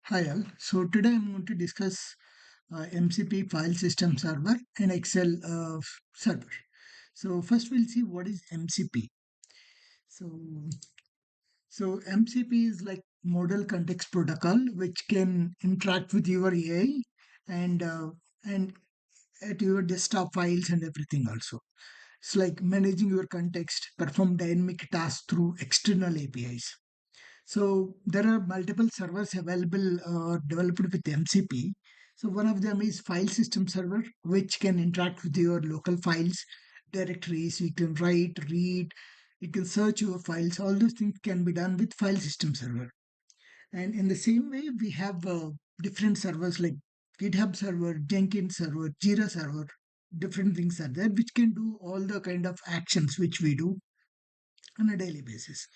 Hi all. So today I'm going to discuss MCP file system server and Excel server. So first we'll see what is MCP. So so MCP is like model context protocol which can interact with your AI and at your desktop files and everything also. It's like managing your context, perform dynamic tasks through external APIs. So there are multiple servers available developed with MCP. So one of them is file system server, which can interact with your local files, directories. You can write, read, you can search your files. All those things can be done with file system server. And in the same way, we have different servers like GitHub server, Jenkins server, Jira server. Different things are there which can do all the kind of actions which we do on a daily basis.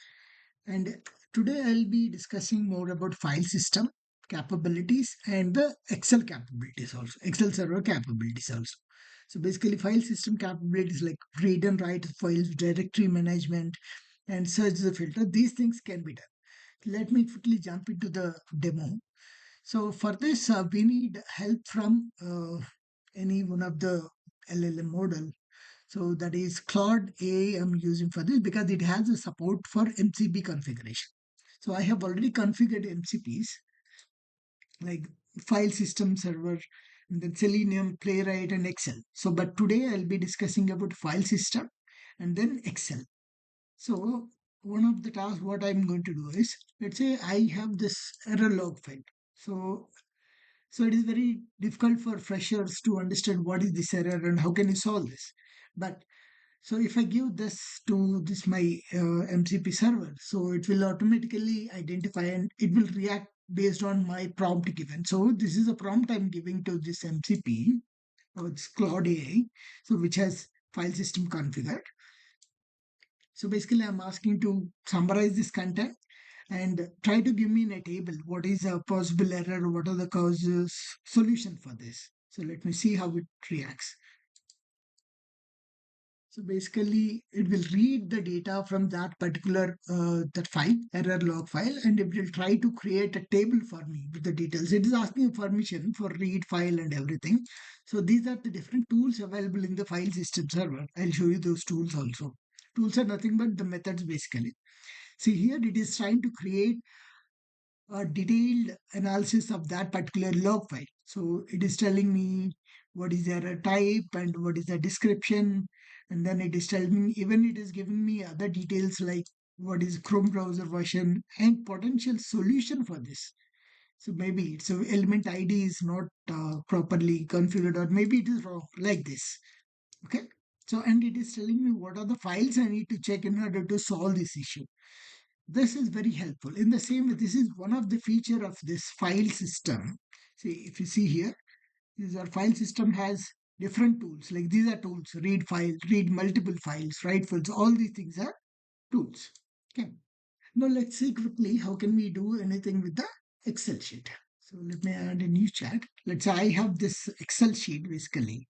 And today I'll be discussing more about file system capabilities and the Excel capabilities also, Excel server capabilities also. So basically file system capabilities like read and write files, directory management, and search the filter. These things can be done. Let me quickly jump into the demo. So for this, we need help from any one of the LLM model. So that is Claude AI I'm using for this because it has a support for MCP configuration. So I have already configured MCPs like file system server, and then Selenium, Playwright, and Excel. So but today I'll be discussing about file system and then Excel. So one of the tasks what I'm going to do is, let's say I have this error log file. So it is very difficult for freshers to understand what is this error and how can you solve this. But so if I give this to this my MCP server, so it will automatically identify and it will react based on my prompt given. So this is a prompt I'm giving to this MCP, or it's Claude AI, so which has file system configured. So basically, I'm asking to summarize this content and try to give me in a table what is a possible error, what are the causes, solution for this. So let me see how it reacts. So basically, it will read the data from that particular that file, error log file, and it will try to create a table for me with the details. It is asking permission for read file and everything. So these are the different tools available in the file system server. I'll show you those tools also. Tools are nothing but the methods basically. See here, it is trying to create a detailed analysis of that particular log file. So it is telling me what is the error type and what is the description. And then it is telling me, even it is giving me other details like what is Chrome browser version and potential solution for this. So maybe it's a element ID is not properly configured, or maybe it is wrong like this. Okay. So, and it is telling me what are the files I need to check in order to solve this issue. This is very helpful. In the same way, this is one of the feature of this file system. See, if you see here, this our file system has different tools. Like these are tools, read file, read multiple files, write files. All these things are tools. Okay. Now let's see quickly how can we do anything with the Excel sheet. So let me add a new chat. Let's say I have this Excel sheet basically,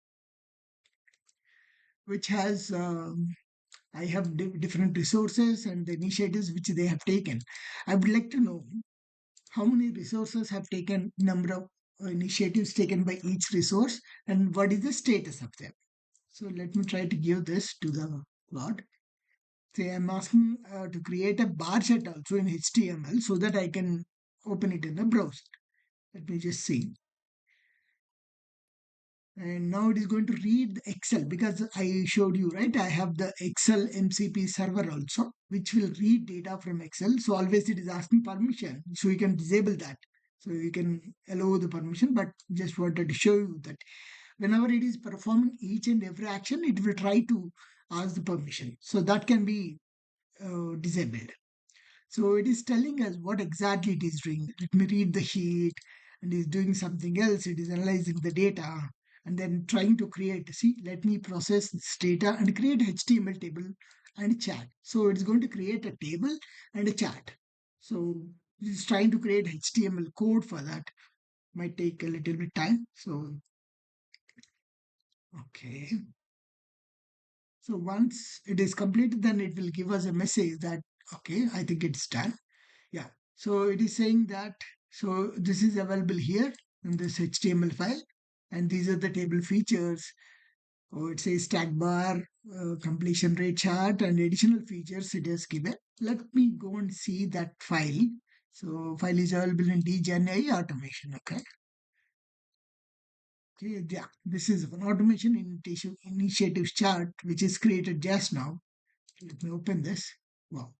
which has I have different resources and the initiatives which they have taken. I would like to know how many resources have taken, number of initiatives taken by each resource, and what is the status of them. So let me try to give this to the plot. Say I'm asking to create a bar chart also in HTML so that I can open it in the browser. Let me just see. And now it is going to read the Excel because I showed you, right? I have the Excel MCP server also, which will read data from Excel. So always it is asking permission. So you can disable that. So you can allow the permission, but just wanted to show you that whenever it is performing each and every action, it will try to ask the permission. So that can be disabled. So it is telling us what exactly it is doing. Let me read the sheet, and is doing something else. It is analyzing the data and then trying to create. See, let me process this data and create HTML table and chat. So it's going to create a table and a chat. So it's trying to create HTML code for that. Might take a little bit time. So okay. So once it is completed, then it will give us a message that okay, I think it's done. Yeah. So it is saying that So this is available here in this HTML file, and these are the table features. Oh, it says stack bar, completion rate chart, and additional features it is given. Let me go and see that file. So file is available in dgen AI automation. Okay. Okay, yeah, this is an automation initiatives chart which is created just now. Let me open this. Wow.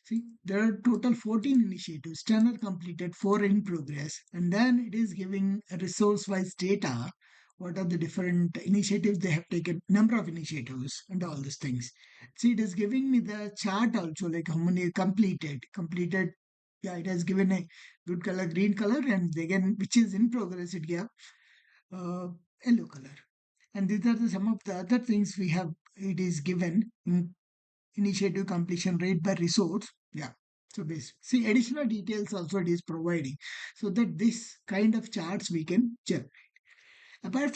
See, there are total 14 initiatives, 10 are completed, 4 in progress, and then it is giving a resource-wise data. What are the different initiatives they have taken, number of initiatives, and all these things. See, it is giving me the chart also, like how many completed. Completed, yeah, it has given a good color, green color, and again, which is in progress, it gave uh, yellow color. And these are the some of the other things we have. It is given in initiative completion rate by resource. Yeah. So see additional details also it is providing so that this kind of charts we can check. Apart